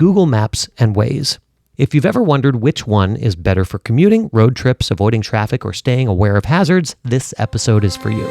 Google Maps and Waze. If you've ever wondered which one is better for commuting, road trips, avoiding traffic, or staying aware of hazards, this episode is for you.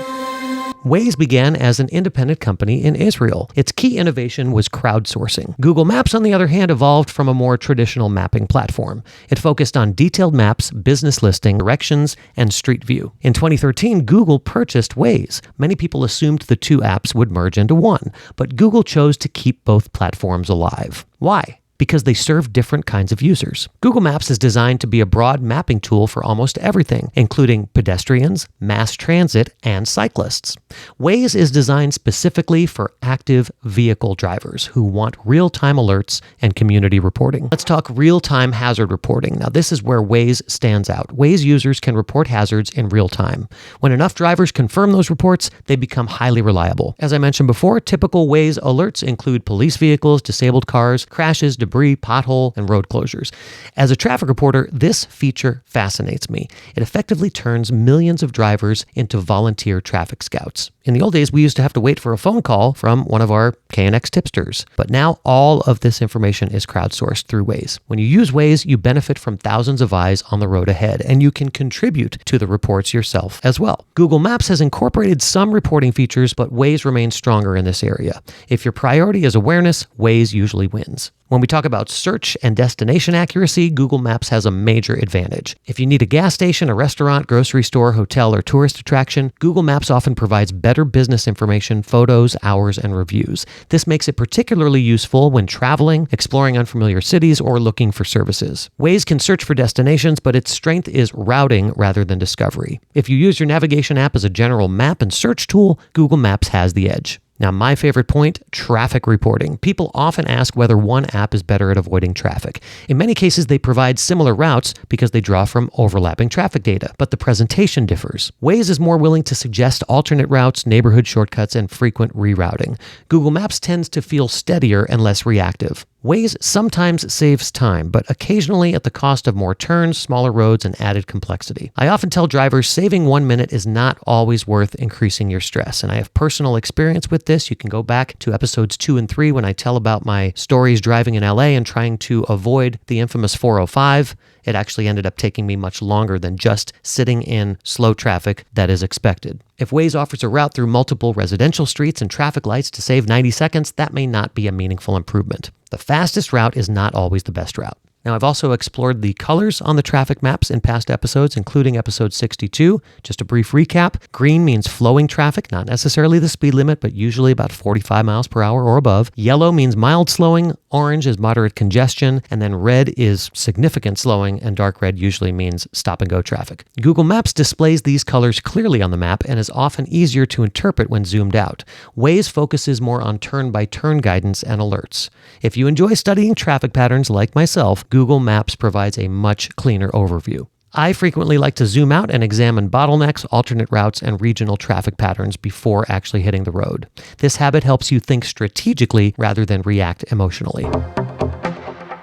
Waze began as an independent company in Israel. Its key innovation was crowdsourcing. Google Maps, on the other hand, evolved from a more traditional mapping platform. It focused on detailed maps, business listing, directions, and street view. In 2013, Google purchased Waze. Many people assumed the two apps would merge into one, but Google chose to keep both platforms alive. Why? Because they serve different kinds of users. Google Maps is designed to be a broad mapping tool for almost everything, including pedestrians, mass transit, and cyclists. Waze is designed specifically for active vehicle drivers who want real-time alerts and community reporting. Let's talk real-time hazard reporting. Now, this is where Waze stands out. Waze users can report hazards in real time. When enough drivers confirm those reports, they become highly reliable. As I mentioned before, typical Waze alerts include police vehicles, disabled cars, crashes, debris, pothole, and road closures. As a traffic reporter, this feature fascinates me. It effectively turns millions of drivers into volunteer traffic scouts. In the old days, we used to have to wait for a phone call from one of our KNX tipsters. But now all of this information is crowdsourced through Waze. When you use Waze, you benefit from thousands of eyes on the road ahead, and you can contribute to the reports yourself as well. Google Maps has incorporated some reporting features, but Waze remains stronger in this area. If your priority is awareness, Waze usually wins. When we talk about search and destination accuracy, Google Maps has a major advantage. If you need a gas station, a restaurant, grocery store, hotel, or tourist attraction, Google Maps often provides better business information, photos, hours, and reviews. This makes it particularly useful when traveling, exploring unfamiliar cities, or looking for services. Waze can search for destinations, but its strength is routing rather than discovery. If you use your navigation app as a general map and search tool, Google Maps has the edge. Now, my favorite point, traffic reporting. People often ask whether one app is better at avoiding traffic. In many cases, they provide similar routes because they draw from overlapping traffic data, but the presentation differs. Waze is more willing to suggest alternate routes, neighborhood shortcuts, and frequent rerouting. Google Maps tends to feel steadier and less reactive. Waze sometimes saves time, but occasionally at the cost of more turns, smaller roads, and added complexity. I often tell drivers saving 1 minute is not always worth increasing your stress, and I have personal experience with this. You can go back to episodes 2 and 3 when I tell about my stories driving in LA and trying to avoid the infamous 405. It actually ended up taking me much longer than just sitting in slow traffic that is expected. If Waze offers a route through multiple residential streets and traffic lights to save 90 seconds, that may not be a meaningful improvement. The fastest route is not always the best route. Now, I've also explored the colors on the traffic maps in past episodes, including episode 62. Just a brief recap. Green means flowing traffic, not necessarily the speed limit, but usually about 45 miles per hour or above. Yellow means mild slowing. Orange is moderate congestion. And then red is significant slowing, and dark red usually means stop and go traffic. Google Maps displays these colors clearly on the map and is often easier to interpret when zoomed out. Waze focuses more on turn-by-turn guidance and alerts. If you enjoy studying traffic patterns like myself, Google Maps provides a much cleaner overview. I frequently like to zoom out and examine bottlenecks, alternate routes, and regional traffic patterns before actually hitting the road. This habit helps you think strategically rather than react emotionally.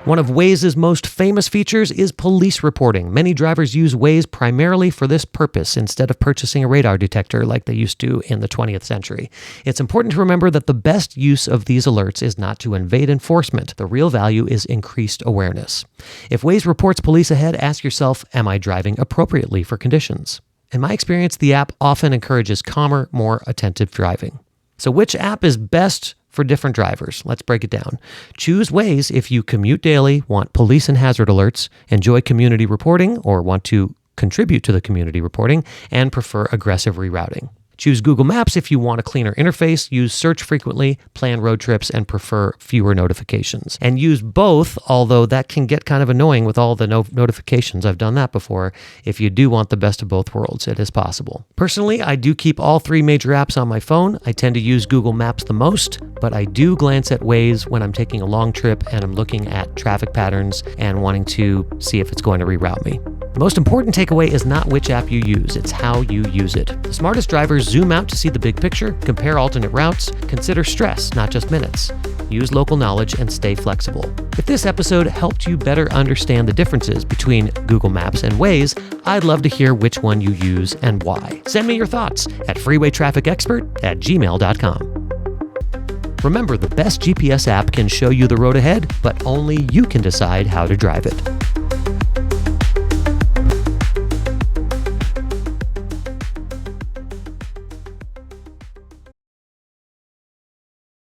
One of Waze's most famous features is police reporting. Many drivers use Waze primarily for this purpose instead of purchasing a radar detector like they used to in the 20th century. It's important to remember that the best use of these alerts is not to invade enforcement. The real value is increased awareness. If Waze reports police ahead, ask yourself, am I driving appropriately for conditions? In my experience, the app often encourages calmer, more attentive driving. So which app is best for different drivers? Let's break it down. Choose Waze if you commute daily, want police and hazard alerts, enjoy community reporting, or want to contribute to the community reporting, and prefer aggressive rerouting. Choose Google Maps if you want a cleaner interface, use search frequently, plan road trips, and prefer fewer notifications. And use both, although that can get kind of annoying with all the notifications. I've done that before. If you do want the best of both worlds, it is possible. Personally, I do keep all three major apps on my phone. I tend to use Google Maps the most, but I do glance at Waze when I'm taking a long trip and I'm looking at traffic patterns and wanting to see if it's going to reroute me. The most important takeaway is not which app you use, it's how you use it. The smartest drivers zoom out to see the big picture, compare alternate routes, consider stress, not just minutes. Use local knowledge and stay flexible. If this episode helped you better understand the differences between Google Maps and Waze, I'd love to hear which one you use and why. Send me your thoughts at freewaytrafficexpert@gmail.com. Remember, the best GPS app can show you the road ahead, but only you can decide how to drive it.